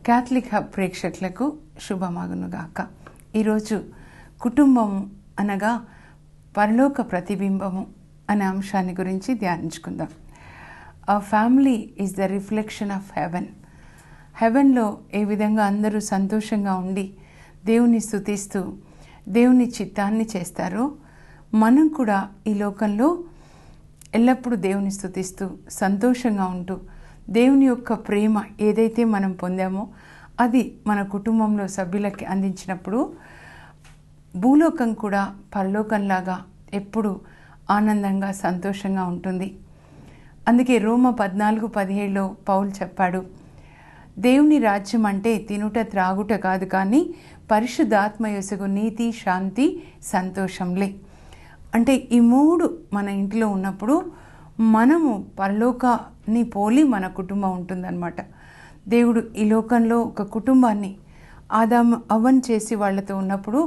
Catholic hub ప్రేక్షకులకు శుభమగునుగాక. ఈరోజు కుటుంబము అనగా పరలోక ప్రతిబింబము అనే అంశాన్ని గురించి ధ్యానించుకుందాం. A family is the reflection of heaven. హెవెన్లో ఏ విధంగా అందరూ సంతోషంగా ఉండి దేవుని స్తుతిస్తూ దేవుని చిత్తాన్ని చేస్తారో మనం కూడా ఈ లోకంలో ఎల్లప్పుడూ దేవుని స్తుతిస్తూ సంతోషంగా ఉంటూ దేవుని యొక్క ప్రేమ ఏదైతే మనం పొందామో అది మన కుటుంబంలో సభ్యులకి అందించినప్పుడు భూలోకం కూడా పరలోకంలాగా ఎప్పుడు ఆనందంగా సంతోషంగా ఉంటుంది. అందుకే రోమ 14:17 పౌలు చెప్పాడు, దేవుని రాజ్యం అంటే తినుట త్రాగుట కాదు, కానీ పరిశుద్ధాత్మ యొసగు నీతి, శాంతి, సంతోషంలే. అంటే ఈ మూడు మన ఇంట్లో ఉన్నప్పుడు మనము పరలోకాన్ని పోలి మన కుటుంబం ఉంటుందన్నమాట. దేవుడు ఈ లోకంలో ఒక కుటుంబాన్ని ఆదాము అవ్వను చేసి వాళ్ళతో ఉన్నప్పుడు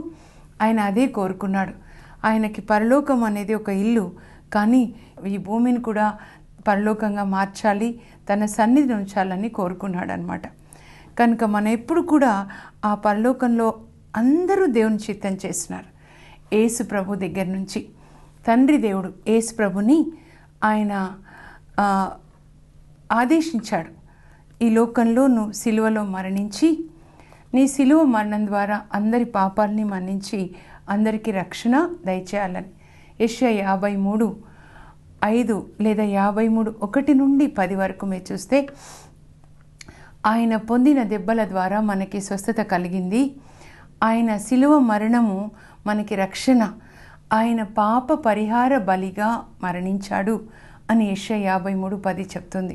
ఆయన అదే కోరుకున్నాడు. ఆయనకి పరలోకం అనేది ఒక ఇల్లు, కానీ ఈ భూమిని కూడా పరలోకంగా మార్చాలి, తన సన్నిధిని ఉంచాలని కోరుకున్నాడు అనమాట. కనుక మనం ఎప్పుడు కూడా ఆ పరలోకంలో అందరూ దేవుని చిత్తం చేస్తున్నారు. యేసు ప్రభు దగ్గర నుంచి తండ్రి దేవుడు యేసు ప్రభుని ఆయన ఆదేశించాడు, ఈ లోకంలో నువ్వు సిలువలో మరణించి నీ సిలువ మరణం ద్వారా అందరి పాపాలని మన్నించి అందరికీ రక్షణ దయచేయాలని. యెషయా 53:5 లేదా 53:1-10 వరకు మీరు చూస్తే ఆయన పొందిన దెబ్బల ద్వారా మనకి స్వస్థత కలిగింది, ఆయన సిలువ మరణము మనకి రక్షణ, ఆయన పాప పరిహార బలిగా మరణించాడు అని యెషయా 53:10 చెప్తుంది.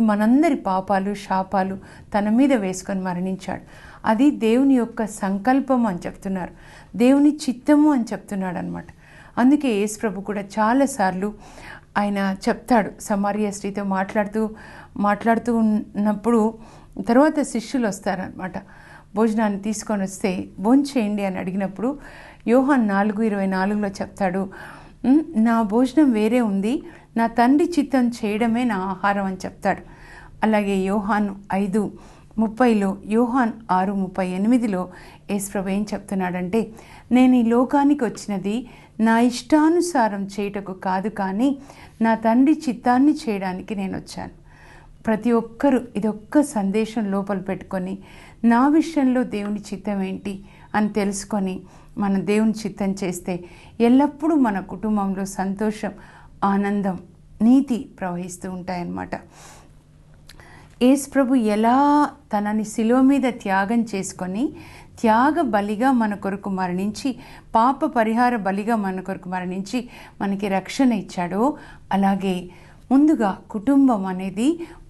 మనందరి పాపాలు శాపాలు తన మీద వేసుకొని మరణించాడు. అది దేవుని యొక్క సంకల్పం అని చెప్తున్నారు, దేవుని చిత్తము అని చెప్తున్నాడు అనమాట. అందుకే యేసు ప్రభు కూడా చాలాసార్లు ఆయన చెప్తాడు, సమరియా స్త్రీతో మాట్లాడుతూ ఉన్నప్పుడు తర్వాత శిష్యులు వస్తారనమాట, భోజనాన్ని తీసుకొని వస్తే భోంచేయండి అని అడిగినప్పుడు యోహాను 4:24 చెప్తాడు, నా భోజనం వేరే ఉంది, నా తండ్రి చిత్తం చేయడమే నా ఆహారం అని చెప్తాడు. అలాగే యోహాను 5:30, యోహాను 6:38 యేసుప్రభు ఏం చెప్తున్నాడంటే, నేను ఈ లోకానికి వచ్చినది నా ఇష్టానుసారం చేయటకు కాదు, కానీ నా తండ్రి చిత్తాన్ని చేయడానికి నేను వచ్చాను. ప్రతి ఒక్కరూ ఇదొక్క సందేశం లోపల పెట్టుకొని నా విషయంలో దేవుని చిత్తం ఏంటి అని తెలుసుకొని మనం దేవుని చిత్తం చేస్తే ఎల్లప్పుడూ మన కుటుంబంలో సంతోషం, ఆనందం, నీతి ప్రవహిస్తూ ఉంటాయన్నమాట. యేసు ప్రభు ఎలా తనని శిలువ మీద త్యాగం చేసుకొని త్యాగ బలిగా మన కొరకు మరణించి పాప పరిహార బలిగా మన కొరకు మరణించి మనకి రక్షణ ఇచ్చాడో, అలాగే ముందుగా కుటుంబం అనేది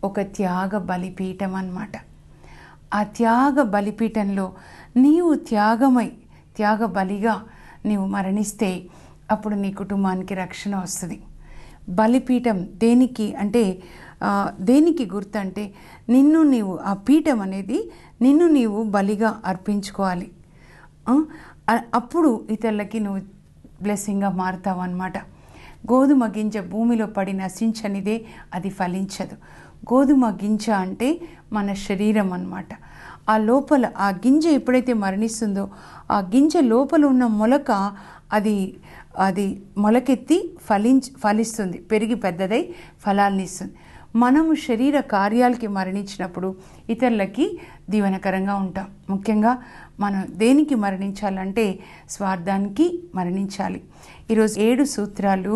ఒక త్యాగ బలిపీఠం అన్నమాట. ఆ త్యాగ బలిపీఠంలో నీవు త్యాగ బలిగా నీవు మరణిస్తే అప్పుడు నీ కుటుంబానికి రక్షణ వస్తుంది. బలిపీఠం దేనికి అంటే దేనికి గుర్తు అంటే నీవు ఆ పీఠం అనేది నిన్ను నీవు బలిగా అర్పించుకోవాలి. అప్పుడు ఇతరులకి నువ్వు బ్లెస్సింగ్గా మారుతావు అన్నమాట. గోధుమ గింజ భూమిలో పడి నశించనిదే, అది ఫలించదు. గోధుమ గింజ అంటే మన శరీరం అన్నమాట. ఆ లోపల ఆ గింజ ఎప్పుడైతే మరణిస్తుందో ఆ గింజ లోపల ఉన్న మొలక అది మొలకెత్తి ఫలిస్తుంది, పెరిగి పెద్దదై ఫలాల్ని ఇస్తుంది. మనము శరీర కార్యాలకి మరణించినప్పుడు ఇతరులకి దీవెనకరంగా ఉంటాం. ముఖ్యంగా మనం దేనికి మరణించాలంటే స్వార్థానికి మరణించాలి. ఈరోజు 7 సూత్రాలు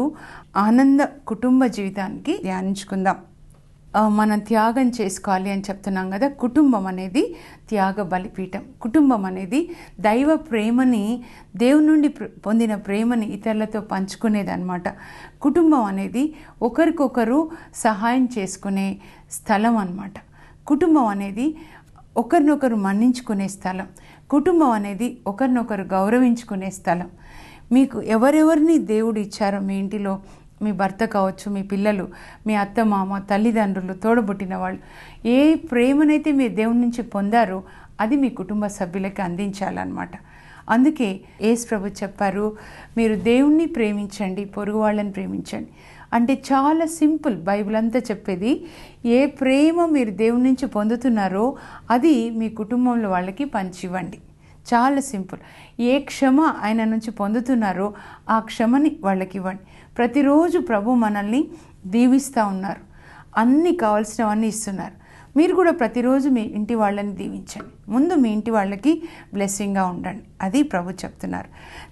ఆనంద కుటుంబ జీవితానికి ధ్యానించుకుందాం. మనం త్యాగం చేసుకోవాలి అని చెప్తున్నాం కదా. కుటుంబం అనేది త్యాగ బలిపీఠం. కుటుంబం అనేది దైవ ప్రేమని, దేవుని నుండి పొందిన ప్రేమని ఇతరులతో పంచుకునేది అనమాట. కుటుంబం అనేది ఒకరికొకరు సహాయం చేసుకునే స్థలం అన్నమాట. కుటుంబం అనేది ఒకరినొకరు మన్నించుకునే స్థలం. కుటుంబం అనేది ఒకరినొకరు గౌరవించుకునే స్థలం. మీకు ఎవరెవరిని దేవుడు ఇచ్చారో మీ ఇంటిలో, మీ భర్త కావచ్చు, మీ పిల్లలు, మీ అత్త మామ, తల్లిదండ్రులు, తోడబుట్టిన వాళ్ళు, ఏ ప్రేమనైతే మీరు దేవుని నుంచి పొందారో అది మీ కుటుంబ సభ్యులకి అందించాలన్నమాట. అందుకే యేసు ప్రభు చెప్పారు, మీరు దేవుణ్ణి ప్రేమించండి, పొరుగు వాళ్ళని ప్రేమించండి. అంటే చాలా సింపుల్. బైబిల్ అంతా చెప్పేది, ఏ ప్రేమ మీరు దేవుని నుంచి పొందుతున్నారో అది మీ కుటుంబంలో వాళ్ళకి పంచివ్వండి. చాలా సింపుల్. ఏ క్షమ ఆయన నుంచి పొందుతున్నారో ఆ క్షమని వాళ్ళకి ఇవ్వండి. ప్రతిరోజు ప్రభు మనల్ని దీవిస్తూ ఉన్నారు, అన్నీ కావాల్సినవన్నీ ఇస్తున్నారు. మీరు కూడా ప్రతిరోజు మీ ఇంటి వాళ్ళని దీవించండి. ముందు మీ ఇంటి వాళ్ళకి బ్లెస్సింగ్గా ఉండండి. అది ప్రభు చెప్తున్నారు.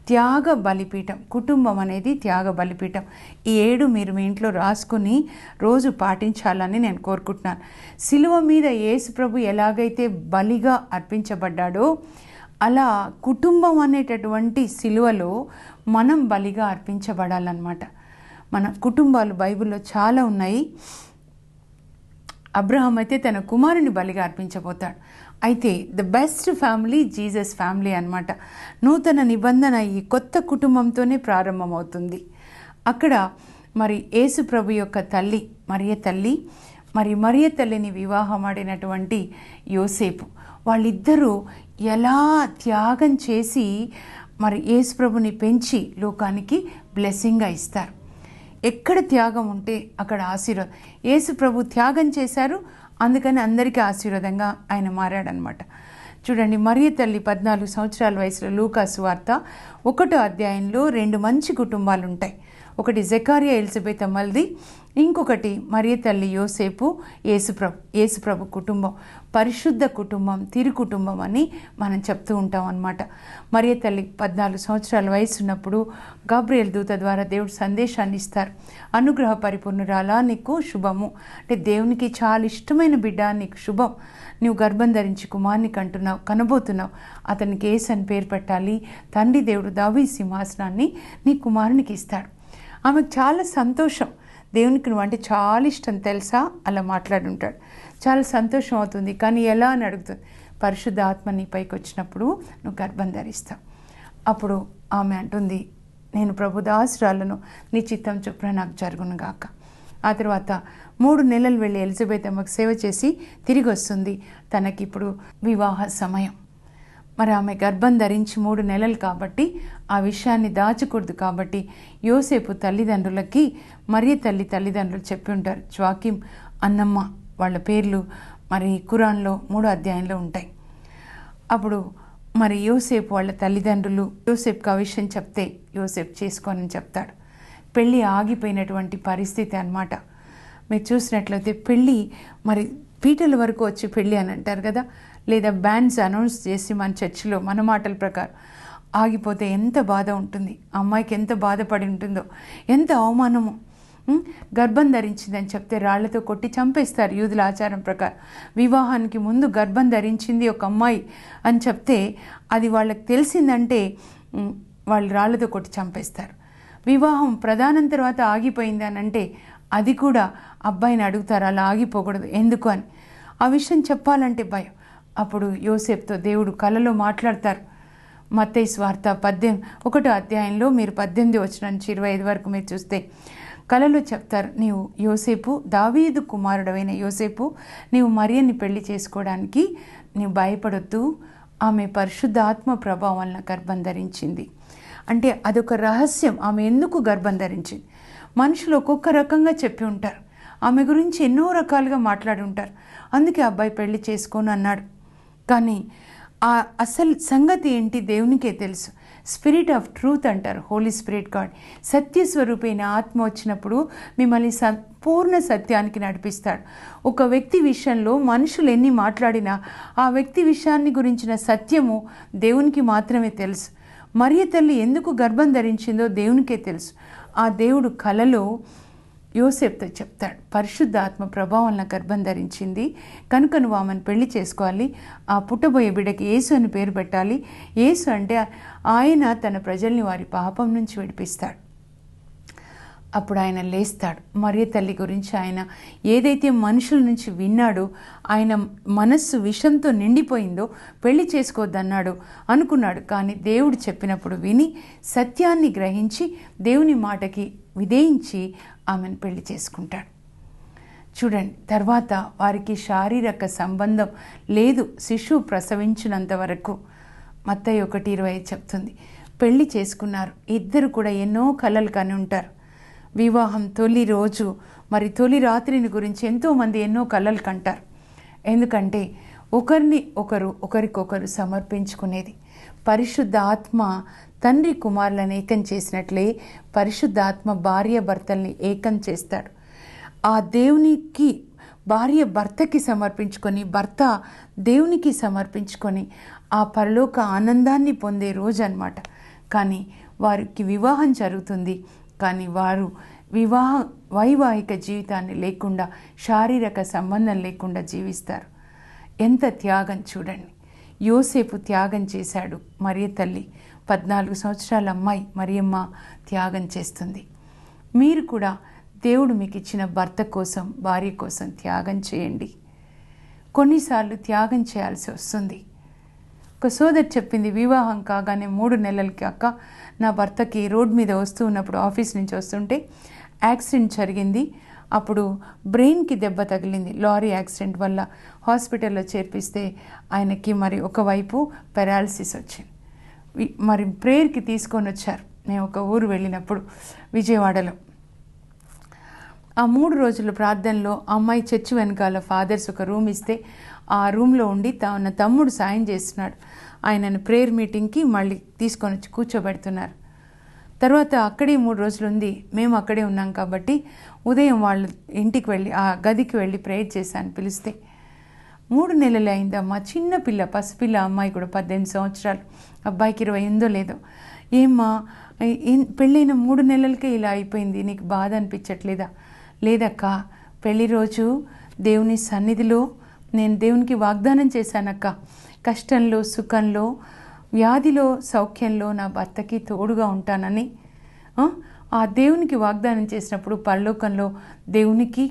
త్యాగ బలిపీఠం, కుటుంబం అనేది త్యాగ బలిపీఠం. ఈ 7 మీరు మీ ఇంట్లో రాసుకుని రోజు పాటించాలని నేను కోరుకుంటున్నాను. సిలువ మీద యేసు ప్రభు ఎలాగైతే బలిగా అర్పించబడ్డాడో అలా కుటుంబం అనేటటువంటి సిలువలో మనం బలిగా అర్పించబడాలన్నమాట. మన కుటుంబాలు బైబిల్లో చాలా ఉన్నాయి. అబ్రహాం అయితే తన కుమారుని బలిగా అర్పించబోతాడు. అయితే the best family Jesus family అన్నమాట. నూతన నిబంధన ఈ కొత్త కుటుంబంతోనే ప్రారంభమవుతుంది. అక్కడ మరి యేసు ప్రభు యొక్క తల్లి మరియ తల్లి, మరియ తల్లిని వివాహం ఆడినటువంటి యోసేపు, వాళ్ళిద్దరూ ఎలా త్యాగం చేసి మరి యేసు ప్రభుని పెంచి లోకానికి బ్లెస్సింగ్గా ఇస్తారు. ఎక్కడ త్యాగం ఉంటే అక్కడ ఆశీర్వాదం. యేసు ప్రభు త్యాగం చేశారు, అందుకని అందరికీ ఆశీర్వాదంగా ఆయన మారాడనమాట. చూడండి, మరియ తల్లి 14 సంవత్సరాల వయసులో లూకా సువార్త 1వ అధ్యాయంలో 2 మంచి కుటుంబాలు ఉంటాయి. ఒకటి జకరియా ఎలిజబెత్ అమ్మల్ది, ఇంకొకటి మరియ తల్లి యోసేపు యేసుప్రభు కుటుంబం. పరిశుద్ధ కుటుంబం, తిరు కుటుంబం అని మనం చెప్తూ ఉంటాం అన్నమాట. మరియ తల్లి 14 సంవత్సరాల వయసు ఉన్నప్పుడు గాబ్రియేల్ దూత ద్వారా దేవుడు సందేశాన్ని ఇస్తారు. అనుగ్రహ పరిపూర్ణురాలా, నీకు శుభము. అంటే దేవునికి చాలా ఇష్టమైన బిడ్డ, నీకు శుభం. నువ్వు గర్భం ధరించి కుమారుని కనబోతున్నావు. అతనికి యేసు అని పేరు పెట్టాలి. తండ్రి దేవుడు దావీదు సింహాసనాన్ని నీ కుమారునికి ఇస్తాడు. ఆమెకు చాలా సంతోషం. దేవునికి నువ్వంటే చాలా ఇష్టం తెలుసా, అలా మాట్లాడుంటాడు. చాలా సంతోషం అవుతుంది. కానీ ఎలా అని అడుగుతుంది. పరిశుద్ధ ఆత్మ నీ పైకి వచ్చినప్పుడు నువ్వు గర్భం ధరిస్తావు. అప్పుడు ఆమె అంటుంది, నేను ప్రభు దాసురాలను, నీ చిత్తం చొప్పున నాకు జరుగును గాక. ఆ తర్వాత 3 నెలలు వెళ్ళి ఎలిజబెత్ అమ్మకు సేవ చేసి తిరిగి వస్తుంది. తనకిప్పుడు వివాహ సమయం. మరి ఆమె గర్భం ధరించి 3 నెలలు కాబట్టి ఆ విషయాన్ని దాచకూడదు. కాబట్టి యోసేపు తల్లిదండ్రులకి మరియ తల్లి తల్లిదండ్రులు చెప్పి ఉంటారు. జ్వాకిం, అన్నమ్మ వాళ్ళ పేర్లు మరి ఖురాన్లో 3వ అధ్యాయంలో ఉంటాయి. అప్పుడు మరి యోసేపు వాళ్ళ తల్లిదండ్రులు యోసేపుకి ఆ విషయం చెప్తే యోసేపు చేసుకోనని చెప్తాడు. పెళ్ళి ఆగిపోయినటువంటి పరిస్థితి అన్నమాట. మీరు చూసినట్లయితే పెళ్ళి మరి పీటల వరకు వచ్చి పెళ్ళి అని అంటారు కదా, లేదా బ్యాండ్స్ అనౌన్స్ చేసి మన చర్చిలో మన మాటల ప్రకారం ఆగిపోతే ఎంత బాధ ఉంటుంది. అమ్మాయికి ఎంత బాధపడి ఉంటుందో, ఎంత అవమానమో. గర్భం ధరించిందని చెప్తే రాళ్లతో కొట్టి చంపేస్తారు యూదుల ఆచారం ప్రకారం. వివాహానికి ముందు గర్భం ధరించింది ఒక అమ్మాయి అని చెప్తే అది వాళ్ళకి తెలిసిందంటే వాళ్ళు రాళ్లతో కొట్టి చంపేస్తారు. వివాహం ప్రధానం తర్వాత ఆగిపోయింది అని అంటే అది కూడా అబ్బాయిని అడుగుతారు, అలా ఆగిపోకూడదు ఎందుకు అని. ఆ విషయం చెప్పాలంటే భయం. అప్పుడు యోసేపుతో దేవుడు కలలో మాట్లాడతారు. మత్తయి సువార్త 1వ అధ్యాయంలో మీరు 18 వచనం నుంచి 25 వరకు మీరు చూస్తే కలలో చెప్తారు, నీవు యోసేపు, దావీదు కుమారుడవైన యోసేపు, నీవు మరియని పెళ్లి చేసుకోవడానికి నీవు భయపడొద్దు. ఆమె పరిశుద్ధ ఆత్మ ప్రభావం వలన గర్భం ధరించింది. అంటే అదొక రహస్యం. ఆమె ఎందుకు గర్భం ధరించింది మనుషులు ఒక్కొక్క రకంగా చెప్పి ఉంటారు. ఆమె గురించి ఎన్నో రకాలుగా మాట్లాడి ఉంటారు. అందుకే అబ్బాయి పెళ్లి చేసుకోను అన్నాడు. కానీ ఆ అసలు సంగతి ఏంటి దేవునికే తెలుసు. స్పిరిట్ ఆఫ్ ట్రూత్ అంటారు, హోలీ స్పిరిట్ గాడ్. సత్యస్వరూపైన ఆత్మ వచ్చినప్పుడు మిమ్మల్ని పూర్ణ సత్యానికి నడిపిస్తాడు. ఒక వ్యక్తి విషయంలో మనుషులు ఎన్ని మాట్లాడినా ఆ వ్యక్తి విషయాన్ని గురించిన సత్యము దేవునికి మాత్రమే తెలుసు. మరియ తల్లి ఎందుకు గర్భం ధరించిందో దేవునికే తెలుసు. ఆ దేవుడు కలలో యోసేపుతో చెప్తాడు, పరిశుద్ధ ఆత్మ ప్రభావం గర్భం ధరించింది కనుక నువ్వు ఆమెను పెళ్లి చేసుకోవాలి. ఆ పుట్టబోయే బిడ్డకి యేసు అని పేరు పెట్టాలి. యేసు అంటే ఆయన తన ప్రజల్ని వారి పాపం నుంచి విడిపిస్తాడు. అప్పుడు ఆయన లేస్తాడు. మరియ తల్లి గురించి ఆయన ఏదైతే మనుషుల నుంచి విన్నాడో, ఆయన మనస్సు విషంతో నిండిపోయిందో, పెళ్లి చేసుకోవద్దన్నాడు అనుకున్నాడు. కానీ దేవుడు చెప్పినప్పుడు విని సత్యాన్ని గ్రహించి దేవుని మాటకి విధేయించి ఆమెను పెళ్లి చేసుకుంటాడు. చూడండి, తర్వాత వారికి శారీరక సంబంధం లేదు శిశువు ప్రసవించినంత వరకు. మత్తయి 1:25 చెప్తుంది. పెళ్లి చేసుకున్నారు, ఇద్దరు కూడా ఎన్నో కలలు కని ఉంటారు. వివాహం తొలి రోజు మరి తొలి రాత్రిని గురించి ఎంతోమంది ఎన్నో కలలు కంటారు. ఎందుకంటే ఒకరికొకరు సమర్పించుకునేది. పరిశుద్ధ ఆత్మ తండ్రి కుమారులను ఏకం చేసినట్లే పరిశుద్ధ ఆత్మ భార్య భర్తల్ని ఏకం చేస్తాడు. ఆ దేవునికి భార్య భర్తకి సమర్పించుకొని, భర్త దేవునికి సమర్పించుకొని ఆ పరలోక ఆనందాన్ని పొందే రోజు అన్నమాట. కానీ వారికి వివాహం జరుగుతుంది, కానీ వారు వైవాహిక జీవితాన్ని లేకుండా, శారీరక సంబంధం లేకుండా జీవిస్తారు. ఎంత త్యాగం చూడండి. యోసేపు త్యాగం చేశాడు, మరియ తల్లి 14 సంవత్సరాల అమ్మాయి మరియమ్మ త్యాగం చేస్తుంది. మీరు కూడా దేవుడు మీకు ఇచ్చిన భర్త కోసం, భార్య కోసం త్యాగం చేయండి. కొన్నిసార్లు త్యాగం చేయాల్సి వస్తుంది. ఒక సోదరి చెప్పింది, వివాహం కాగానే 3 నెలలకి, అక్క నా భర్తకి రోడ్ మీద వస్తూ ఉన్నప్పుడు ఆఫీస్ నుంచి వస్తుంటే యాక్సిడెంట్ జరిగింది. అప్పుడు బ్రెయిన్కి దెబ్బ తగిలింది. లారీ యాక్సిడెంట్ వల్ల హాస్పిటల్లో చేర్పిస్తే ఆయనకి మరి ఒకవైపు పెరాలసిస్ వచ్చింది. మరి ప్రేయర్కి తీసుకొని వచ్చారు. నేను ఒక ఊరు వెళ్ళినప్పుడు విజయవాడలో ఆ 3 రోజుల ప్రార్థనలో అమ్మాయి చర్చి వెనకాల ఫాదర్స్ ఒక రూమ్ ఇస్తే ఆ రూమ్లో ఉండి తన తమ్ముడు సాయం చేస్తున్నాడు. ఆయనను ప్రేయర్ మీటింగ్కి మళ్ళీ తీసుకొని వచ్చి కూర్చోబెడుతున్నారు. తర్వాత అక్కడే 3 రోజులు ఉంది. మేము అక్కడే ఉన్నాం కాబట్టి ఉదయం వాళ్ళ ఇంటికి వెళ్ళి ఆ గదికి వెళ్ళి ప్రేయర్ చేశాను. పిలిస్తే 3 నెలలు అయిందమ్మా, చిన్న పిల్ల, పసిపిల్ల, అమ్మాయి కూడా 18 సంవత్సరాలు, అబ్బాయికి 20 లేదో. ఏమ్మా పెళ్ళైన 3 నెలలకే ఇలా అయిపోయింది, నీకు బాధ అనిపించట్లేదా? లేదక్క, పెళ్లి రోజు దేవుని సన్నిధిలో నేను దేవునికి వాగ్దానం చేశానక్క, కష్టంలో సుఖంలో వ్యాధిలో సౌఖ్యంలో నా భర్తకి తోడుగా ఉంటానని. ఆ దేవునికి వాగ్దానం చేసినప్పుడు పరలోకంలో దేవునికి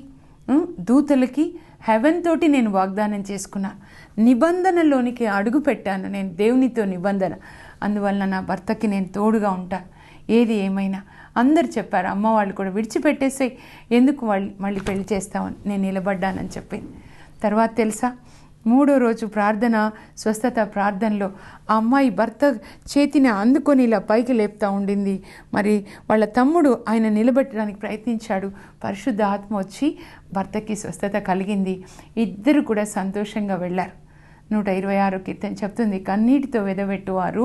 దూతలకి హెవెన్ తోటి నేను వాగ్దానం చేసుకున్నాను. నిబంధనలోనికి అడుగు పెట్టాను నేను, దేవునితో నిబంధన. అందువలన నా భర్తకి నేను తోడుగా ఉంటాను. ఏది ఏమైనా అందరు చెప్పారు, అమ్మ వాళ్ళు కూడా విడిచిపెట్టేసే ఎందుకు మళ్ళీ పెళ్లి చేస్తామని. నేను నిలబడ్డానని చెప్పింది. తర్వాత తెలుసా, 3వ రోజు ప్రార్థన, స్వస్థత ప్రార్థనలో ఆ అమ్మాయి భర్త చేతిని అందుకొని ఇలా పైకి లేపుతూ ఉండింది. మరి వాళ్ళ తమ్ముడు ఆయన నిలబెట్టడానికి ప్రయత్నించాడు. పరిశుద్ధ ఆత్మ వచ్చి భర్తకి స్వస్థత కలిగింది. ఇద్దరు కూడా సంతోషంగా వెళ్ళారు. 126 కీర్తన చెప్తుంది, కన్నీటితో వెదవెట్టువారు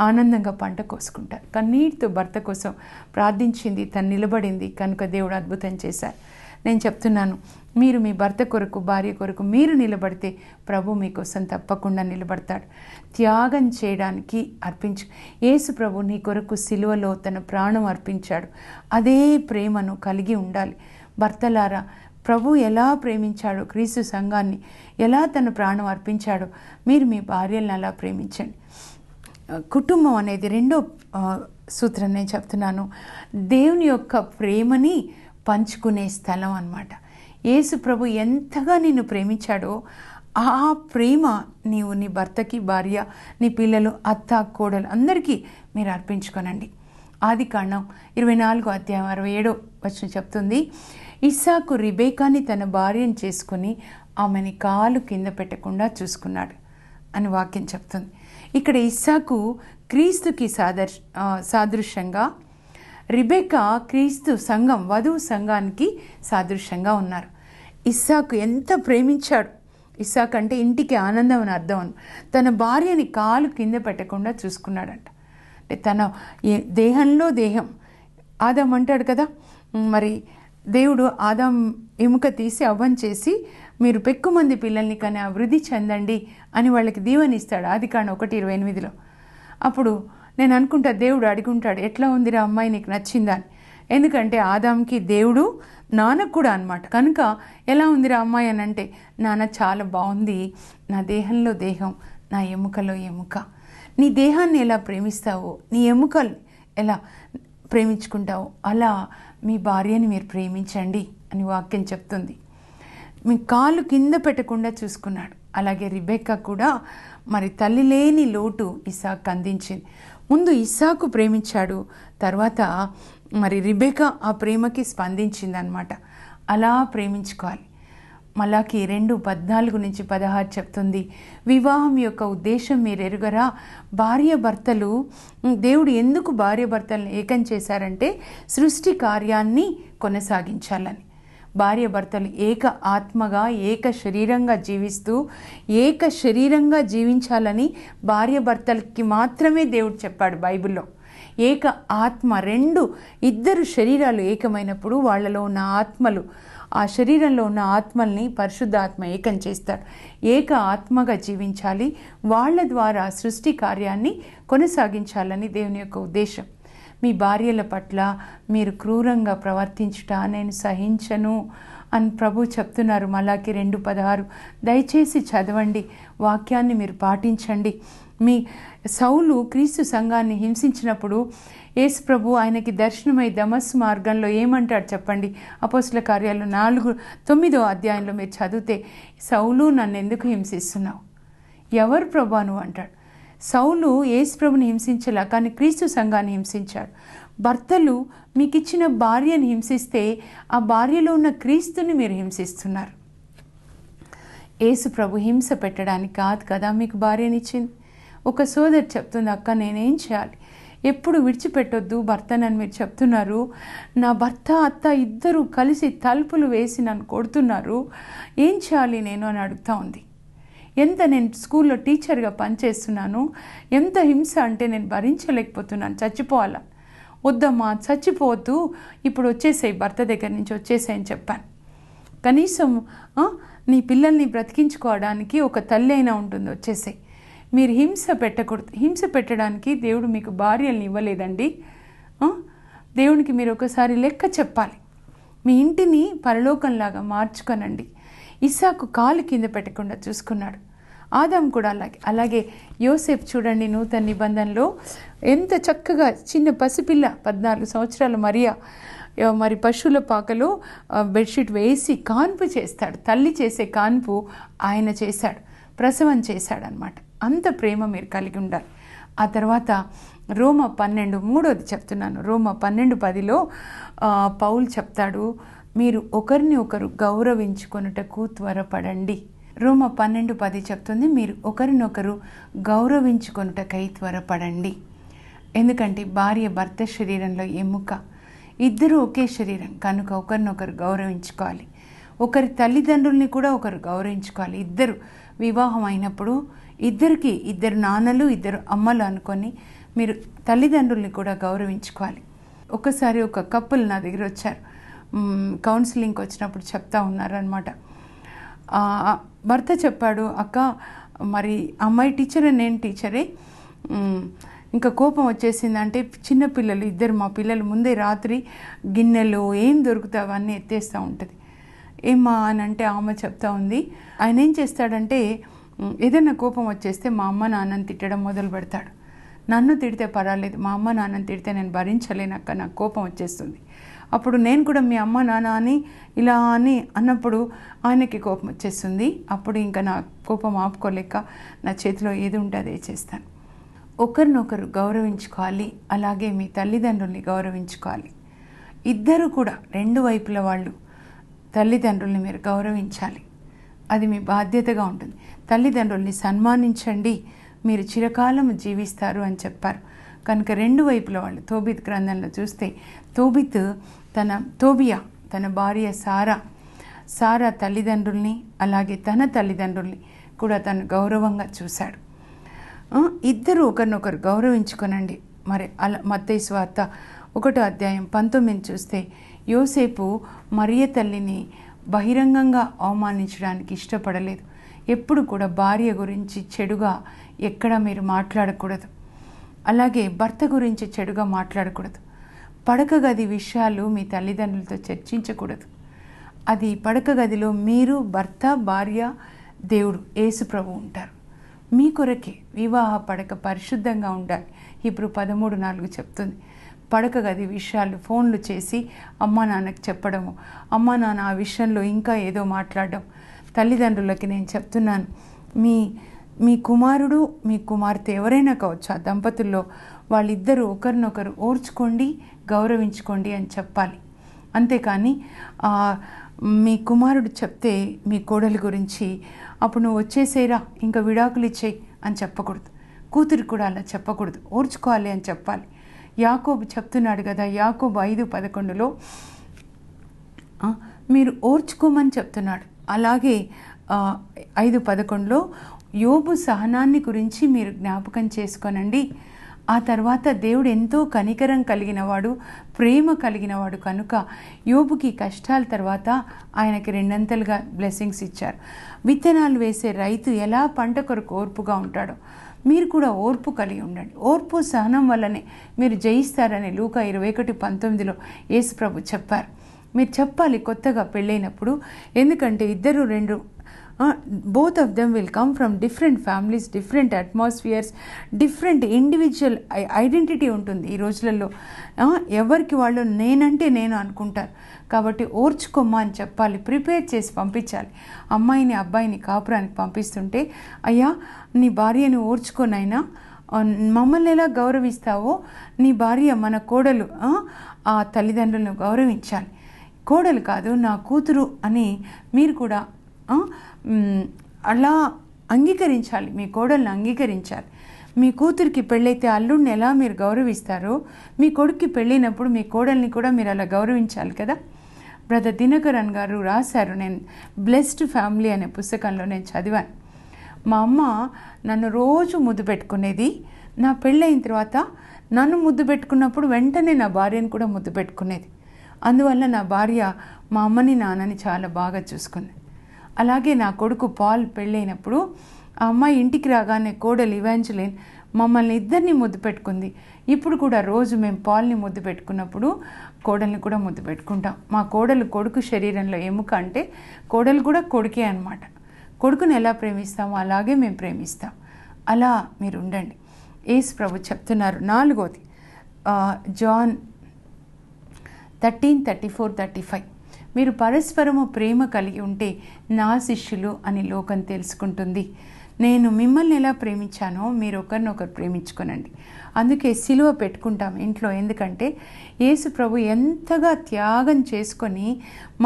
ఆనందంగా పంట కోసుకుంటారు. కన్నీటితో భర్త కోసం ప్రార్థించింది, తను నిలబడింది కనుక దేవుడు అద్భుతం చేశారు. నేను చెప్తున్నాను, మీరు మీ భర్త కొరకు, భార్య కొరకు మీరు నిలబడితే ప్రభు మీకోసం తప్పకుండా నిలబడతాడు. త్యాగం చేయడానికి యేసు ప్రభు నీ కొరకు సిలువలో తన ప్రాణం అర్పించాడు. అదే ప్రేమను కలిగి ఉండాలి. భర్తలారా, ప్రభు ఎలా ప్రేమించాడో, క్రీస్తు సంఘాన్ని ఎలా తన ప్రాణం అర్పించాడో మీరు మీ భార్యలను అలా ప్రేమించండి. కుటుంబం అనేది రెండో సూత్రం నేను చెప్తున్నాను. దేవుని యొక్క ప్రేమని పంచుకునే స్థలం అన్నమాట. యేసు ప్రభు ఎంతగా నిన్ను ప్రేమించాడో ఆ ప్రేమ నీవు నీ భర్తకి, భార్య, నీ పిల్లలు, అత్త, కోడలు అందరికీ మీరు అర్పించుకోనండి. ఆదికాండం 24:67 చెప్తుంది, ఇస్సాకు రిబేకాని తన భార్యను చేసుకుని ఆమెని కాలు కింద పెట్టకుండా చూసుకున్నాడు అని వాక్యం చెప్తుంది. ఇక్కడ ఇస్సాకు క్రీస్తుకి సాదృశ్యంగా, రిబెకా క్రీస్తు సంఘం, వధువు సంఘానికి సాదృశ్యంగా ఉన్నారు. ఇస్సాకు ఎంత ప్రేమించాడు. ఇస్సాకు అంటే ఇంటికి ఆనందం అని అర్థం. తన భార్యని కాలు కింద పెట్టకుండా చూసుకున్నాడంట. అంటే తన దేహంలో దేహం. ఆదాం అంటాడు కదా, మరి దేవుడు ఆదాం ఎముక తీసి అవ్వం చేసి మీరు పెక్కుమంది పిల్లల్ని కానీ అభివృద్ధి చెందండి అని వాళ్ళకి దీవెనిస్తాడు. ఆదికాండం 1:28. అప్పుడు నేను అనుకుంటా, దేవుడు అడుగుంటాడు, ఎట్లా ఉందిరా అమ్మాయి, నీకు నచ్చిందా అని. ఎందుకంటే ఆదాంకి దేవుడు నాన్నకు కూడా అనమాట. కనుక ఎలా ఉందిరా అమ్మాయి అని అంటే, నాన్న చాలా బాగుంది, నా దేహంలో దేహం, నా ఎముకలో ఎముక. నీ దేహాన్ని ఎలా ప్రేమిస్తావో, నీ ఎముకలు ఎలా ప్రేమించుకుంటావో అలా మీ భార్యని మీరు ప్రేమించండి అని వాక్యం చెప్తుంది. మీ కాలు కింద పెట్టకుండా చూసుకున్నాడు. అలాగే రిబెక్కా కూడా మరి తల్లి లేని లోటు ఇస్సాకు అందించింది. ముందు ఇస్సాకు ప్రేమించాడు, తర్వాత మరి రిబెక్కా ఆ ప్రేమకి స్పందించింది అనమాట. అలా ప్రేమించుకోవాలి. మలాకి 2:14-16 చెప్తుంది. వివాహం యొక్క ఉద్దేశం మీరు ఎరుగరా? భార్యాభర్తలు, దేవుడు ఎందుకు భార్యాభర్తలను ఏకం చేశారంటే సృష్టి కార్యాన్ని కొనసాగించాలని. భార్యాభర్తలు ఏక ఆత్మగా ఏక శరీరంగా జీవిస్తూ ఏక శరీరంగా జీవించాలని భార్యాభర్తలకి మాత్రమే దేవుడు చెప్పాడు బైబిల్లో. ఏక ఆత్మ, ఇద్దరు శరీరాలు ఏకమైనప్పుడు వాళ్ళలో ఉన్న ఆత్మలు, ఆ శరీరంలో ఉన్న ఆత్మల్ని పరిశుద్ధాత్మ ఏకం చేస్తాడు. ఏక ఆత్మగా జీవించాలి, వాళ్ళ ద్వారా సృష్టి కార్యాన్ని కొనసాగించాలని దేవుని యొక్క ఉద్దేశం. మీ భార్యల పట్ల మీరు క్రూరంగా ప్రవర్తించుట నేను సహించను అని ప్రభు చెప్తున్నారు. మలాకి 2:16. దయచేసి చదవండి, వాక్యాన్ని మీరు పాటించండి. మీ సౌలు క్రీస్తు సంఘాన్ని హింసించినప్పుడు యేసు ప్రభు ఆయనకి దర్శనమై దమస్సు మార్గంలో ఏమంటాడు చెప్పండి? అపోస్తల కార్యాలు 9వ అధ్యాయంలో మీరు చదివితే, సౌలు నన్ను ఎందుకు హింసిస్తున్నావు? ఎవరు ప్రభు నువ్వు అంటాడు. సౌలు యేసు ప్రభుని హింసించలా, కానీ క్రీస్తు సంఘాన్ని హింసించాడు. భర్తలు మీకు ఇచ్చిన భార్యను హింసిస్తే ఆ భార్యలో ఉన్న క్రీస్తుని మీరు హింసిస్తున్నారు. యేసు ప్రభు హింస పెట్టడానికి కాదు కదా మీకు భార్యనిచ్చింది. ఒక సోదరి చెప్తుంది, అక్క నేనేం చేయాలి? ఎప్పుడు విడిచిపెట్టొద్దు భర్తనని మీరు చెప్తున్నారు. నా భర్త అత్త ఇద్దరు కలిసి తలుపులు వేసి నన్ను కొడుతున్నారు, ఏం చేయాలి నేను అని అడుగుతూ ఉంది. నేను స్కూల్లో టీచర్గా పనిచేస్తున్నాను, ఎంత హింస అంటే నేను భరించలేకపోతున్నాను, చచ్చిపోవాలా? వద్దమ్మా చచ్చిపోవద్దు, ఇప్పుడు వచ్చేసాయి, భర్త దగ్గర నుంచి వచ్చేసాయని చెప్పాను. కనీసం నీ పిల్లల్ని బ్రతికించుకోవడానికి ఒక తల్లి అయినా ఉంటుంది, వచ్చేసాయి. మీరు హింస పెట్టకూడదు. హింస పెట్టడానికి దేవుడు మీకు భార్యల్ని ఇవ్వలేదండి. దేవునికి మీరు ఒకసారి లెక్క చెప్పాలి. మీ ఇంటిని పరలోకంలాగా మార్చుకొనండి. ఇస్సాకు కాలు కింద పెట్టకుండా చూసుకున్నాడు. ఆదాం కూడా అలాగే యోసేపు చూడండి, నూతన నిబంధనలో ఎంత చక్కగా చిన్న పసిపిల్ల 14 సంవత్సరాల మరి పశువుల పాకలో బెడ్షీట్ వేసి కాన్పు చేస్తాడు. తల్లి చేసే కాన్పు ఆయన చేశాడు, ప్రసవం చేశాడు అన్నమాట. అంత ప్రేమ మీరు కలిగి ఉండాలి. ఆ తర్వాత రోమ 12:3 చెప్తున్నాను. రోమ 12:10లో పౌలు చెప్తాడు, మీరు ఒకరిని ఒకరు గౌరవించుకొనుటకు త్వరపడండి. రోమ 12:10 చెప్తుంది, మీరు ఒకరినొకరు గౌరవించుకొనుటకై త్వరపడండి. ఎందుకంటే భార్య భర్త శరీరంలో ఎముక, ఇద్దరు ఒకే శరీరం కనుక ఒకరినొకరు గౌరవించుకోవాలి. ఒకరి తల్లిదండ్రుల్ని కూడా ఒకరు గౌరవించుకోవాలి. ఇద్దరు వివాహం అయినప్పుడు ఇద్దరికి ఇద్దరు నాన్నలు ఇద్దరు అమ్మలు అనుకొని మీరు తల్లిదండ్రుల్ని కూడా గౌరవించుకోవాలి. ఒకసారి ఒక కపుల్ నా దగ్గర వచ్చారు, కౌన్సిలింగ్కి వచ్చినప్పుడు చెప్తా ఉన్నారనమాట. భర్త చెప్పాడు, అక్క మరి అమ్మాయి టీచరే, నేను టీచరే, ఇంకా కోపం వచ్చేసిందంటే చిన్నపిల్లలు ఇద్దరు, మా పిల్లలు ముందే రాత్రి గిన్నెలు ఏం దొరుకుతాయి అవన్నీ ఎత్తేస్తూ ఉంటుంది. ఏమ్మా అని అంటే ఆమె చెప్తా ఉంది, ఆయన ఏం చేస్తాడంటే ఏదైనా కోపం వచ్చేస్తే మా అమ్మ నాన్నని తిట్టడం మొదలు పెడతాడు. నన్ను తిడితే పర్వాలేదు, మా అమ్మ నాన్నని తిడితే నేను భరించలేనక్క, నాకు కోపం వచ్చేస్తుంది. అప్పుడు నేను కూడా మీ అమ్మ నాన్న అని ఇలా అని అన్నప్పుడు ఆయనకి కోపం వచ్చేస్తుంది. అప్పుడు ఇంకా నా కోపం ఆపుకోలేక నా చేతిలో ఏది ఉంటే అదే చేస్తాను. ఒకరినొకరు గౌరవించుకోవాలి. అలాగే మీ తల్లిదండ్రుల్ని గౌరవించుకోవాలి. ఇద్దరు కూడా రెండు వైపుల వాళ్ళు తల్లిదండ్రుల్ని మీరు గౌరవించాలి. అది మీ బాధ్యతగా ఉంటుంది. తల్లిదండ్రుల్ని సన్మానించండి, మీరు చిరకాలం జీవిస్తారు అని చెప్పారు. కనుక రెండు వైపుల వాళ్ళు, తోబిత్ గ్రంథంలో చూస్తే తోబియా తన భార్య సారా తల్లిదండ్రుల్ని అలాగే తన తల్లిదండ్రుల్ని కూడా తను గౌరవంగా చూశాడు. ఇద్దరు ఒకరినొకరు గౌరవించుకొనండి. మరి మత్తయి సువార్త 1వ అధ్యాయం 19 చూస్తే యోసేపు మరియ తల్లిని బహిరంగంగా అవమానించడానికి ఇష్టపడలేదు. ఎప్పుడు కూడా భార్య గురించి చెడుగా ఎక్కడ మీరు మాట్లాడకూడదు. అలాగే భర్త గురించి చెడుగా మాట్లాడకూడదు. పడక గది విషయాలు మీ తల్లిదండ్రులతో చర్చించకూడదు. అది పడక గదిలో మీరు, భర్త, భార్య, దేవుడు యేసు ప్రభు ఉంటారు. మీ కొరకే వివాహ పడక పరిశుద్ధంగా ఉండాలి. హీబ్రూ 13:4 చెప్తుంది. పడక గది విషయాలు ఫోన్లు చేసి అమ్మా నాన్నకి చెప్పడము, అమ్మా నాన్న ఆ విషయంలో ఇంకా ఏదో మాట్లాడడం. తల్లిదండ్రులకి నేను చెప్తున్నాను, మీ కుమారుడు మీ కుమార్తె ఎవరైనా కావచ్చు, ఆ దంపతుల్లో వాళ్ళిద్దరూ ఒకరినొకరు ఓర్చుకోండి, గౌరవించుకోండి అని చెప్పాలి. అంతేకాని మీ కుమారుడు చెప్తే మీ కోడలి గురించి అప్పుడు నువ్వు వచ్చేసేరా ఇంకా విడాకులు ఇచ్చేయి అని చెప్పకూడదు. కూతురికి కూడా అలా చెప్పకూడదు, ఓర్చుకోవాలి అని చెప్పాలి. యాకోబు చెప్తున్నాడు కదా, యాకోబు 5:11 మీరు ఓర్చుకోమని చెప్తున్నాడు. అలాగే 5:11 యోబు సహనాన్ని గురించి మీరు జ్ఞాపకం చేసుకోనండి. ఆ తర్వాత దేవుడు ఎంతో కనికరం కలిగినవాడు, ప్రేమ కలిగినవాడు కనుక యోబుకి కష్టాల తర్వాత ఆయనకి 2 బ్లెస్సింగ్స్ ఇచ్చారు. విత్తనాలు వేసే రైతు ఎలా పంట కొరకు ఓర్పుగా ఉంటాడో మీరు కూడా ఓర్పు కలిగి ఉండండి. ఓర్పు సహనం వల్లనే మీరు జయిస్తారని లూకా 21:19 యేసుప్రభు చెప్పారు. మీరు చెప్పాలి కొత్తగా పెళ్ళైనప్పుడు. ఎందుకంటే both of them will come from different families, different atmospheres, different individual identity ఉంటుంది ఈ రోజులలో. ఎవరికి వాళ్ళు నేనంటే నేను అనుకుంటారు. కాబట్టి ఓర్చుకోమ్మా అని చెప్పాలి, ప్రిపేర్ చేసి పంపించాలి. అమ్మాయిని అబ్బాయిని కాపురానికి పంపిస్తుంటే, అయ్యా నీ భార్యను ఓర్చుకోనైనా, మమ్మల్ని ఎలా గౌరవిస్తావో నీ భార్య మన కోడలు ఆ తల్లిదండ్రులను గౌరవించాలి. కోడలు కాదు నా కూతురు అని మీరు కూడా అలా అంగీకరించాలి. మీ కోడల్ని అంగీకరించాలి. మీ కూతురికి పెళ్ళైతే అల్లుడిని ఎలా మీరు గౌరవిస్తారో మీ కొడుక్కి పెళ్ళినప్పుడు మీ కోడల్ని కూడా మీరు అలా గౌరవించాలి కదా. బ్రదర్ దినకరన్ గారు రాశారు, నేను బ్లెస్డ్ ఫ్యామిలీ అనే పుస్తకంలో నేను చదివాను. మా అమ్మ నన్ను రోజు ముద్దు పెట్టుకునేది. నా పెళ్ళైన తర్వాత నన్ను ముద్దు పెట్టుకున్నప్పుడు వెంటనే నా భార్యను కూడా ముద్దు పెట్టుకునేది. అందువల్ల నా భార్య మా అమ్మని నాన్నని చాలా బాగా చూసుకుంది. అలాగే నా కొడుకు పాల్ పెళ్ళైనప్పుడు ఆ అమ్మాయి ఇంటికి రాగానే కోడలు ఇవాంజలిన్ మమ్మల్ని ఇద్దరిని ముద్దు పెట్టుకుంది. ఇప్పుడు కూడా రోజు మేము పాల్ని ముద్దు పెట్టుకున్నప్పుడు కోడల్ని కూడా ముద్దు పెట్టుకుంటాం. మా కోడలు కొడుకు శరీరంలో ఎముక అంటే కోడలు కూడా కొడుకే అన్నమాట. కొడుకుని ఎలా ప్రేమిస్తామో అలాగే మేము ప్రేమిస్తాం. అలా మీరు ఉండండి. యేసు ప్రభు చెప్తున్నారు 4వ జాన్ 13:34-35 మీరు పరస్పరము ప్రేమ కలిగి ఉంటే నా శిష్యులు అని లోకం తెలుసుకుంటుంది. నేను మిమ్మల్ని ఎలా ప్రేమించానో మీరు ఒకరినొకరు ప్రేమించుకోనండి. అందుకే సిలువ పెట్టుకుంటాం ఇంట్లో. ఎందుకంటే యేసు ప్రభు ఎంతగా త్యాగం చేసుకొని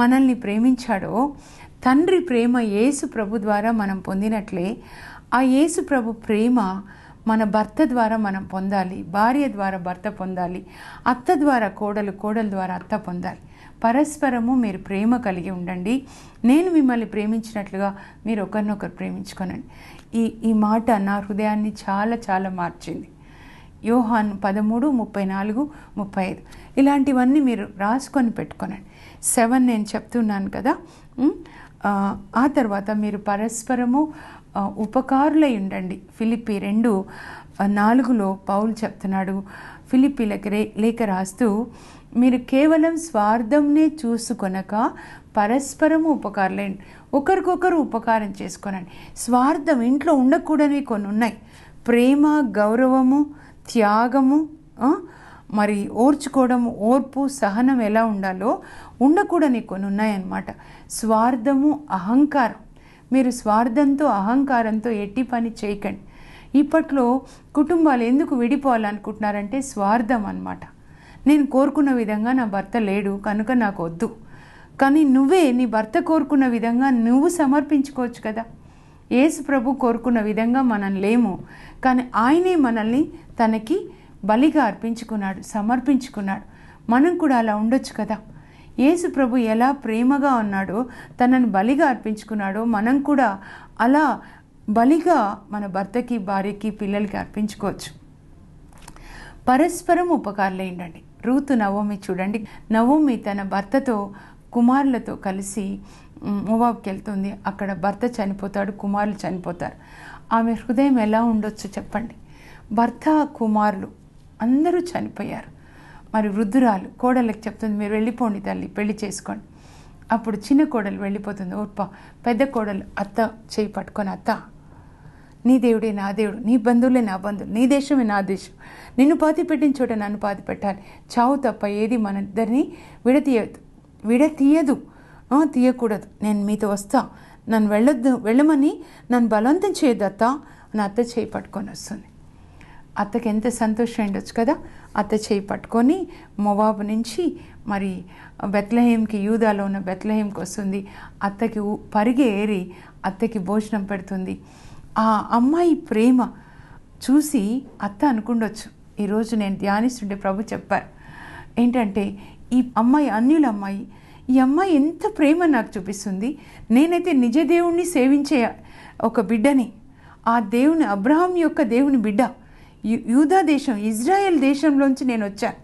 మనల్ని ప్రేమించాడో, తండ్రి ప్రేమ యేసు ప్రభు ద్వారా మనం పొందినట్లే ఆ యేసు ప్రభు ప్రేమ మన భర్త ద్వారా మనం పొందాలి, భార్య ద్వారా భర్త పొందాలి, అత్త ద్వారా కోడలు, కోడలు ద్వారా అత్త పొందాలి. పరస్పరము మీరు ప్రేమ కలిగి ఉండండి. నేను మిమ్మల్ని ప్రేమించినట్లుగా మీరు ఒకరినొకరు ప్రేమించుకోనండి. ఈ మాట నా హృదయాన్ని చాలా చాలా మార్చింది. యోహాను 13:34-35 ఇలాంటివన్నీ మీరు రాసుకొని పెట్టుకోనండి. 7 నేను చెప్తున్నాను కదా. ఆ తర్వాత మీరు పరస్పరము ఉపకారులై ఉండండి. ఫిలిప్పీ 2:4 పౌలు చెప్తున్నాడు. ఫిలిప్పీలకు లేఖ రాస్తూ మీరు కేవలం స్వార్థంనే చూసుకొనక పరస్పరము ఉపకారులైండి. ఒకరికొకరు ఉపకారం చేసుకోనండి. స్వార్థం ఇంట్లో ఉండకూడనివి కొన్ని ఉన్నాయి. ప్రేమ, గౌరవము, త్యాగము, మరి ఓర్చుకోవడము, ఓర్పు, సహనం ఎలా ఉండాలో ఉండకూడని కొన్ని ఉన్నాయన్నమాట. స్వార్థము, అహంకారం. మీరు స్వార్థంతో అహంకారంతో ఎట్టి పని చేయకండి. ఇప్పట్లో కుటుంబాలు ఎందుకు విడిపోవాలనుకుంటున్నారంటే స్వార్థం అన్నమాట. నేను కోరుకున్న విధంగా నా భర్త లేడు కనుక నాకు వద్దు. కానీ నువ్వే నీ భర్త కోరుకున్న విధంగా నువ్వు సమర్పించుకోవచ్చు కదా. యేసు ప్రభు కోరుకున్న విధంగా మనం లేము, కానీ ఆయనే మనల్ని తనకి బలిగా అర్పించుకున్నాడు, సమర్పించుకున్నాడు. మనం కూడా అలా ఉండొచ్చు కదా. యేసు ప్రభు ఎలా ప్రేమగా ఉన్నాడో, తనను బలిగా అర్పించుకున్నాడో, మనం కూడా అలా బలిగా మన భర్తకి, భార్యకి, పిల్లలకి అర్పించుకోవచ్చు. పరస్పరం ఉపకారులేండి. రూతు నవోమి చూడండి. నవోమి తన భర్తతో కుమారులతో కలిసి మోవాబ్కి వెళ్తుంది. అక్కడ భర్త చనిపోతాడు, కుమారులు చనిపోతారు. ఆమె హృదయం ఎలా ఉండొచ్చు చెప్పండి. భర్త, కుమారులు అందరూ చనిపోయారు. మరి వృద్ధురాలు కోడళ్ళకి చెప్తుంది, మీరు వెళ్ళిపోండి తల్లి, పెళ్లి చేసుకోండి. అప్పుడు చిన్న కోడలు వెళ్ళిపోతుంది. ఓర్ప పెద్ద కోడలు అత్త చేయి పట్టుకొని, అత్త నీ దేవుడే నా దేవుడు, నీ బంధువులే నా బంధువులు, నీ దేశమే నా దేశం, నిన్ను పాతి పెట్టిన చోట నన్ను పాతి పెట్టాలి. చావు తప్ప ఏది మన ఇద్దరిని తీయకూడదు. నేను మీతో వస్తా, నన్ను వెళ్ళమని నన్ను బలవంతం చేయొద్దు అత్త అని అత్త చేయి పట్టుకొని వస్తుంది. అత్తకి ఎంత సంతోషం ఉండొచ్చు కదా. అత్త చేయి పట్టుకొని మోవాబు నుంచి మరి బెత్లెహేంకి, యూదాలో ఉన్న బెత్లెహేంకి వస్తుంది. అత్తకి పరిగె ఏరి అత్తకి భోజనం పెడుతుంది. ఆ అమ్మాయి ప్రేమ చూసి అత్త అనుకుండొచ్చు, ఈరోజు నేను ధ్యానిస్తుంటే ప్రభు చెప్పారు ఏంటంటే, ఈ అమ్మాయి అన్యుల అమ్మాయి, ఈ అమ్మాయి ఎంత ప్రేమ నాకు చూపిస్తుంది. నేనైతే నిజ దేవుణ్ణి సేవించే ఒక బిడ్డని, ఆ దేవుని, అబ్రహాం యొక్క దేవుని బిడ్డ, యూదా దేశం, ఇజ్రాయెల్ దేశంలోంచి నేను వచ్చాను.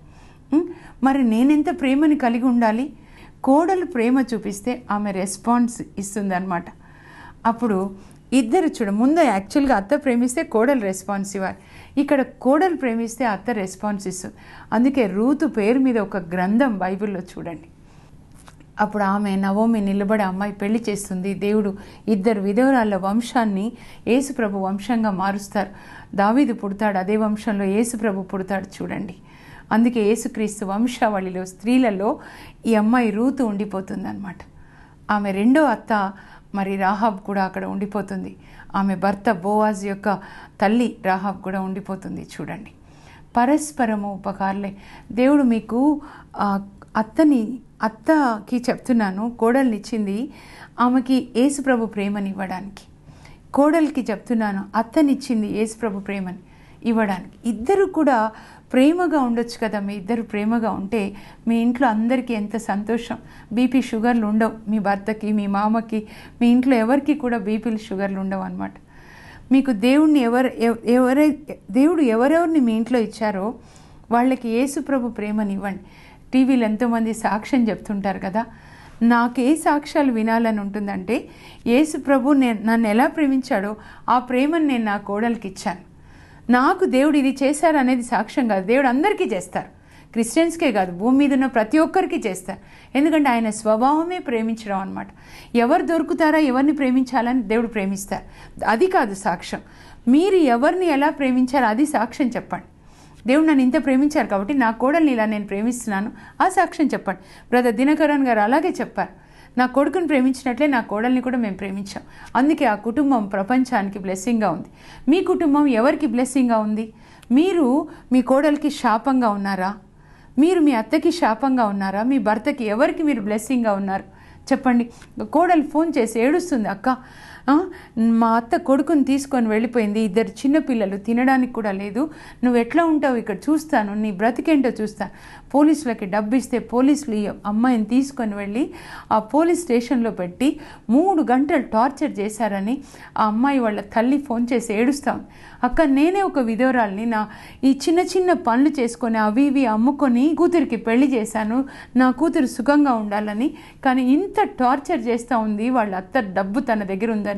మరి నేనెంత ప్రేమని కలిగి ఉండాలి. కోడలు ప్రేమ చూపిస్తే ఆమె రెస్పాన్స్ ఇస్తుంది అనమాట. అప్పుడు ఇద్దరు ముందు యాక్చువల్గా అత్త ప్రేమిస్తే కోడలు రెస్పాన్స్ ఇవ్వాలి. ఇక్కడ కోడలు ప్రేమిస్తే అత్త రెస్పాన్స్ ఇస్తుంది. అందుకే రూతు పేరు మీద ఒక గ్రంథం బైబిల్లో చూడండి. అప్పుడు ఆమె నవోమి నిలబడి అమ్మాయి పెళ్లి చేస్తుంది. దేవుడు ఇద్దరు విధవరాళ్ళ వంశాన్ని యేసుప్రభు వంశంగా మారుస్తారు. దావీదు పుడతాడు, అదే వంశంలో యేసుప్రభు పుడతాడు చూడండి. అందుకే యేసుక్రీస్తు వంశావళిలో స్త్రీలలో ఈ అమ్మాయి రూతు ఉండిపోతుంది అన్నమాట. ఆమె రెండో అత్త మరి రాహాబ్ కూడా అక్కడ ఉండిపోతుంది. ఆమె భర్త బోవాజ్ యొక్క తల్లి రాహాబ్ కూడా ఉండిపోతుంది చూడండి. పరస్పరము ఉపకారులే. దేవుడు మీకు అత్తకి చెప్తున్నాను, కోడల్నిచ్చింది ఆమెకి యేసుప్రభు ప్రేమని ఇవ్వడానికి. కోడలికి చెప్తున్నాను, అత్తనిచ్చింది యేసుప్రభు ప్రేమని ఇవ్వడానికి. ఇద్దరు కూడా ప్రేమగా ఉండొచ్చు కదా. మీ ఇద్దరు ప్రేమగా ఉంటే మీ ఇంట్లో అందరికీ ఎంత సంతోషం. బీపీ షుగర్లు ఉండవు మీ భర్తకి, మీ మామకి, మీ ఇంట్లో ఎవరికి కూడా బీపీలు షుగర్లు ఉండవు అన్నమాట. మీకు దేవుడిని దేవుడు ఎవరెవరిని మీ ఇంట్లో ఇచ్చారో వాళ్ళకి యేసుప్రభు ప్రేమని ఇవ్వండి. టీవీలో ఎంతోమంది సాక్ష్యం చెప్తుంటారు కదా. నాకు ఏ సాక్ష్యాలు వినాలని ఉంటుందంటే, యేసుప్రభు నన్ను ఎలా ప్రేమించాడో ఆ ప్రేమను నేను నా కోడలికి ఇచ్చాను. నాకు దేవుడు ఇది చేశారు అనేది సాక్ష్యం కాదు. దేవుడు అందరికీ చేస్తారు, క్రిస్టియన్స్కే కాదు, భూమి మీద ఉన్న ప్రతి ఒక్కరికి చేస్తారు. ఎందుకంటే ఆయన స్వభావమే ప్రేమించడం అనమాట. ఎవరు దొరుకుతారా, ఎవరిని ప్రేమించాలని దేవుడు ప్రేమిస్తారు. అది కాదు సాక్ష్యం. మీరు ఎవరిని ఎలా ప్రేమించారో అది సాక్ష్యం చెప్పండి. దేవుడు నన్ను ఇంత ప్రేమించారు కాబట్టి నా కోడల్ని ఇలా నేను ప్రేమిస్తున్నాను, ఆ సాక్ష్యం చెప్పండి. బ్రదర్ దినకరన్ గారు అలాగే చెప్పారు, నా కొడుకుని ప్రేమించినట్లే నా కోడల్ని కూడా మేము ప్రేమించాం. అందుకే ఆ కుటుంబం ప్రపంచానికి బ్లెస్సింగ్గా ఉంది. మీ కుటుంబం ఎవరికి బ్లెస్సింగ్గా ఉంది? మీరు మీ కోడలికి శాపంగా ఉన్నారా? మీరు మీ అత్తకి శాపంగా ఉన్నారా? మీ భర్తకి ఎవరికి మీరు బ్లెస్సింగ్గా ఉన్నారు చెప్పండి. కోడలు ఫోన్ చేసి ఏడుస్తుంది, అక్క మా అత్త కొడుకుని తీసుకొని వెళ్ళిపోయింది, ఇద్దరు చిన్నపిల్లలు, తినడానికి కూడా లేదు, నువ్వు ఎట్లా ఉంటావు ఇక్కడ చూస్తాను, నీ బ్రతికేంటో చూస్తాను. పోలీసులకి డబ్బు ఇస్తే పోలీసులు ఈ అమ్మాయిని తీసుకొని వెళ్ళి ఆ పోలీస్ స్టేషన్లో పెట్టి 3 గంటలు టార్చర్ చేశారని ఆ అమ్మాయి వాళ్ళ తల్లి ఫోన్ చేసి ఏడుస్తాం. అక్క నేనే ఒక విధవరాల్ని, నా ఈ చిన్న చిన్న పనులు చేసుకొని అవి ఇవి అమ్ముకొని కూతురికి పెళ్లి చేశాను, నా కూతురు సుఖంగా ఉండాలని, కానీ ఇంత టార్చర్ చేస్తూ ఉంది వాళ్ళ అత్త. డబ్బు తన దగ్గర ఉందని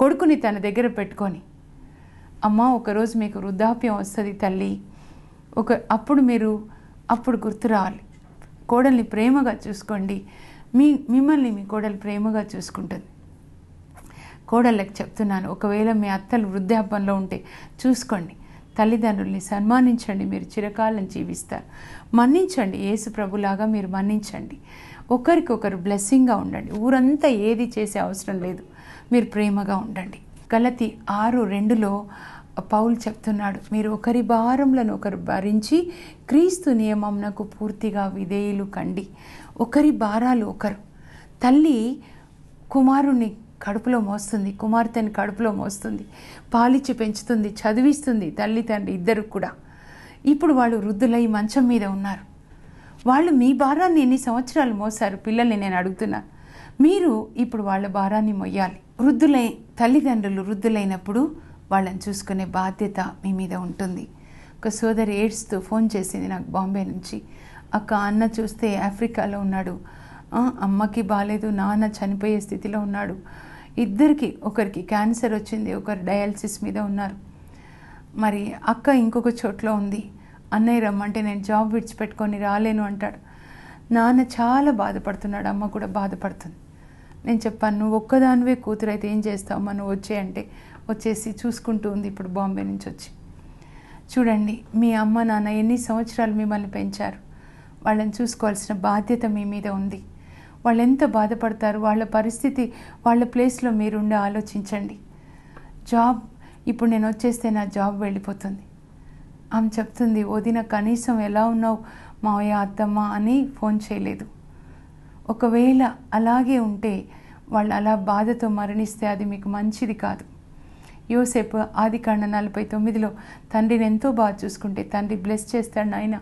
కొడుకుని తన దగ్గర పెట్టుకొని. అమ్మ ఒకరోజు మీకు వృద్ధాప్యం వస్తుంది తల్లి, అప్పుడు గుర్తు రావాలి. కోడల్ని ప్రేమగా చూసుకోండి. మిమ్మల్ని మీ కోడలు ప్రేమగా చూసుకుంటుంది. కోడళ్ళకి చెప్తున్నాను, ఒకవేళ మీ అత్తలు వృద్ధాప్యంలో ఉంటే చూసుకోండి. తల్లిదండ్రుల్ని సన్మానించండి, మీరు చిరకాలం జీవిస్తారు. మన్నించండి, యేసు ప్రభులాగా మీరు మన్నించండి. ఒకరికొకరు బ్లెస్సింగ్గా ఉండండి. ఊరంతా ఏది చేసే అవసరం లేదు, మీరు ప్రేమగా ఉండండి. గలతీ 6:2 పౌలు చెప్తున్నాడు, మీరు ఒకరి భారములను ఒకరు భరించి క్రీస్తు నియమమునకు పూర్తిగా విధేయులు కండి. ఒకరి భారాలు ఒకరు. తల్లి కుమారుణ్ణి కడుపులో మోస్తుంది, కుమార్తెని కడుపులో మోస్తుంది, పాలిచ్చి పెంచుతుంది, చదివిస్తుంది తల్లి తండ్రి ఇద్దరు కూడా. ఇప్పుడు వాళ్ళు వృద్ధులై మంచం మీద ఉన్నారు. వాళ్ళు మీ భారాన్ని ఎన్ని సంవత్సరాలు మోసారు పిల్లల్ని నేను అడుగుతున్నాను. మీరు ఇప్పుడు వాళ్ళ భారాన్ని మొయ్యాలి. తల్లిదండ్రులు వృద్ధులైనప్పుడు వాళ్ళని చూసుకునే బాధ్యత మీ మీద ఉంటుంది. ఒక సోదరి ఏడ్స్తూ ఫోన్ చేసింది నాకు బాంబే నుంచి, అక్క అన్న చూస్తే ఆఫ్రికాలో ఉన్నాడు, అమ్మకి బాగాలేదు, నాన్న చనిపోయే స్థితిలో ఉన్నాడు, ఇద్దరికి, ఒకరికి క్యాన్సర్ వచ్చింది, ఒకరు డయాలసిస్ మీద ఉన్నారు, మరి అక్క ఇంకొక చోట్లో ఉంది, అన్నయ్య రమ్మంటే నేను జాబ్ విడిచిపెట్టుకొని రాలేను అంటాడు. నాన్న చాలా బాధపడుతున్నాడు, అమ్మ కూడా బాధపడుతుంది. నేను చెప్పాను, నువ్వు ఒక్కదానివే కూతురు అయితే ఏం చేస్తావు, మనం వచ్చేయంటే వచ్చేసి చూసుకుంటూ ఉంది ఇప్పుడు బాంబే నుంచి వచ్చి. చూడండి, మీ అమ్మ నాన్న ఎన్ని సంవత్సరాలు మిమ్మల్ని పెంచారు, వాళ్ళని చూసుకోవాల్సిన బాధ్యత మీ మీద ఉంది. వాళ్ళు ఎంత బాధపడతారు, వాళ్ళ పరిస్థితి, వాళ్ళ ప్లేస్లో మీరుండి ఆలోచించండి. జాబ్ ఇప్పుడు నేను వచ్చేస్తే నా జాబ్ వెళ్ళిపోతుంది, ఆమె చెప్తుంది, వదిన కనీసం ఎలా ఉన్నావు మావయ్య అత్తమ్మ అని ఫోన్ చేయలేదు. ఒకవేళ అలాగే ఉంటే వాళ్ళు అలా బాధతో మరణిస్తే అది మీకు మంచిది కాదు. యోసేపు ఆదికాండం 49లో తండ్రిని ఎంతో బాగా చూసుకుంటే తండ్రి బ్లెస్ చేస్తాడు, నాయన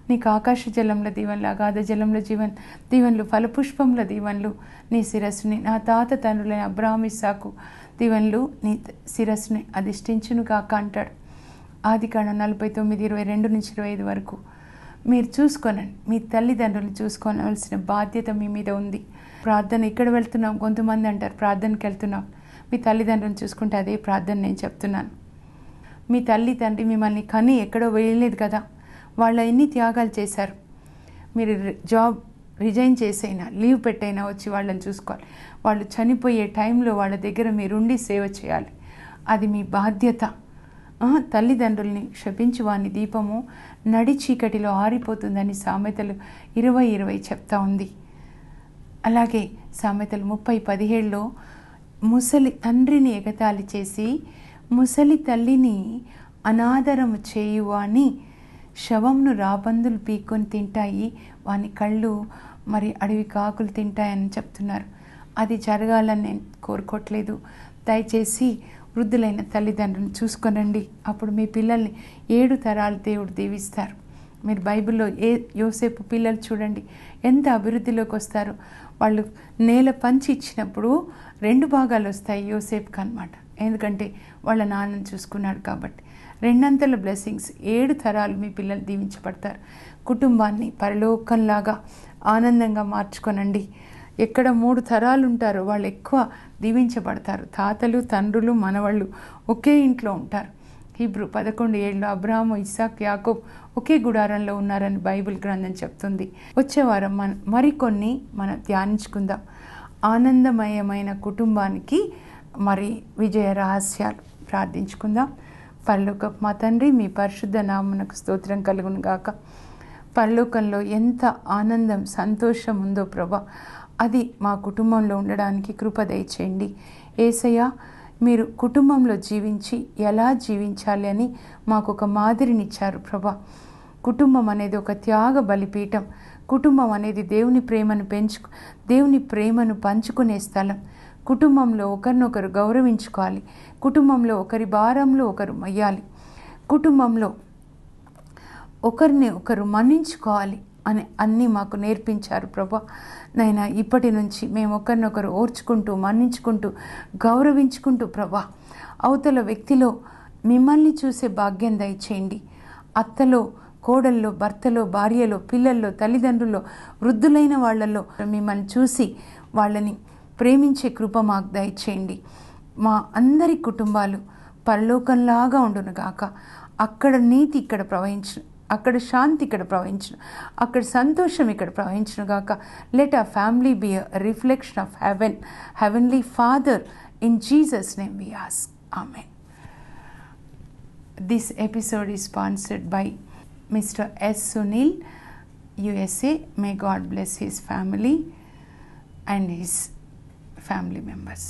నీకు ఆకాశ జలంలో దీవెనలు, అగాధ జలంలో దీవెనలు, ఫలపుష్పంలో దీవెనలు నీ శిరస్సుని, నా తాత తండ్రులైన అబ్రహాము ఇస్సాకు దీవెనలు నీ శిరస్సుని అధిష్ఠించును కాక అంటాడు. ఆదికాండం 49:22-25 వరకు మీరు చూసుకోనండి. మీ తల్లిదండ్రులు చూసుకోవాల్సిన బాధ్యత మీ మీద ఉంది. ప్రార్థన ఇక్కడ వెళ్తున్నాం, కొంతమంది అంటారు ప్రార్థనకి వెళ్తున్నాం, మీ తల్లిదండ్రులను చూసుకుంటే అదే ప్రార్థన నేను చెప్తున్నాను. మీ తల్లి తండ్రి మిమ్మల్ని కని ఎక్కడో వేయలేదు కదా, వాళ్ళు ఎన్ని త్యాగాలు చేశారు. మీరు జాబ్ రిజైన్ చేసైనా లీవ్ పెట్టైనా వచ్చి వాళ్ళని చూసుకోవాలి. వాళ్ళు చనిపోయే టైంలో వాళ్ళ దగ్గర మీరుండి సేవ చేయాలి. అది మీ బాధ్యత. తల్లిదండ్రుల్ని శపించు వాని దీపము నడి చీకటిలో ఆరిపోతుందని సామెతలు 20:20 చెప్తా ఉంది. అలాగే సామెతలు 30:17లో ముసలి తండ్రిని ఎగతాళి చేసి ముసలి తల్లిని అనాదరము చేయువాని శవంను రాబందులు పీక్కొని తింటాయి, వాని కళ్ళు మరి అడవి కాకులు తింటాయని చెప్తున్నారు. అది జరగాలని నేను కోరుకోవట్లేదు. దయచేసి వృద్ధులైన తల్లిదండ్రులను చూసుకొనండి. అప్పుడు మీ పిల్లల్ని 7 తరాలు దేవుడు దీవిస్తారు. మీరు బైబిల్లో యోసేపు పిల్లలు చూడండి ఎంత అభివృద్ధిలోకి వస్తారు. వాళ్ళు నేల పంచి ఇచ్చినప్పుడు 2 భాగాలు వస్తాయి యోసేపుకి అన్నమాట. ఎందుకంటే వాళ్ళ నాన్నని చూసుకున్నాడు కాబట్టి. 2 బ్లెస్సింగ్స్, 7 తరాలు మీ పిల్లలు దీవించబడతారు. కుటుంబాన్ని పరలోకంలాగా ఆనందంగా మార్చుకొనండి. ఎక్కడ 3 తరాలు ఉంటారో వాళ్ళు ఎక్కువ దీవించబడతారు. తాతలు తండ్రులు మనవాళ్ళు ఒకే ఇంట్లో ఉంటారు. హీబ్రూ 11:7 అబ్రహాము ఇస్సాకు యాకోబు ఒకే గుడారంలో ఉన్నారని బైబిల్ గ్రంథం చెప్తుంది. వచ్చే వారం మరికొన్ని మనం ధ్యానించుకుందాం. ఆనందమయమైన కుటుంబానికి మరి విజయ రహస్యాలు ప్రార్థించుకుందాం. పరలోకపు మా తండ్రి, మీ పరిశుద్ధ నామమునకు స్తోత్రం కలుగును గాక. పరలోకంలో ఎంత ఆనందం సంతోషం ఉందో ప్రభా, అది మా కుటుంబంలో ఉండడానికి కృప దయచేయండి. యేసయ్య, మీరు కుటుంబంలో జీవించి ఎలా జీవించాలి అని మాకు ఒక మాదిరినిచ్చారు ప్రభా. కుటుంబం అనేది ఒక త్యాగ బలిపీఠం. కుటుంబం అనేది దేవుని ప్రేమను పంచుకునే స్థలం. కుటుంబంలో ఒకరినొకరు గౌరవించుకోవాలి. కుటుంబంలో ఒకరి భారంలో ఒకరు మొయ్యాలి. కుటుంబంలో ఒకరిని ఒకరు మన్నించుకోవాలి అని అన్నీ మాకు నేర్పించారు ప్రభా. నైనా ఇప్పటి నుంచి మేము ఒకరినొకరు ఓర్చుకుంటూ మన్నించుకుంటూ గౌరవించుకుంటూ ప్రభా, అవతల వ్యక్తిలో మిమ్మల్ని చూసే భాగ్యం దయచేయండి. అత్తలో, కోడల్లో, భర్తలో, భార్యలో, పిల్లల్లో, తల్లిదండ్రుల్లో, వృద్ధులైన వాళ్ళల్లో మిమ్మల్ని చూసి వాళ్ళని ప్రేమించే కృప మాకు దయచేయండి. మా అందరి కుటుంబాలు పరలోకంలాగా ఉండును గాక. అక్కడ నీతి ఇక్కడ ప్రవహించును, అక్కడ శాంతి ఇక్కడ ప్రవహించును, అక్కడ సంతోషం ఇక్కడ ప్రవహించును గాక. Let our family be a reflection of heavenly Father. In Jesus' name we ask. Amen. This episode is sponsored by Mr. S. Sunil, USA. May God bless his family and his family members.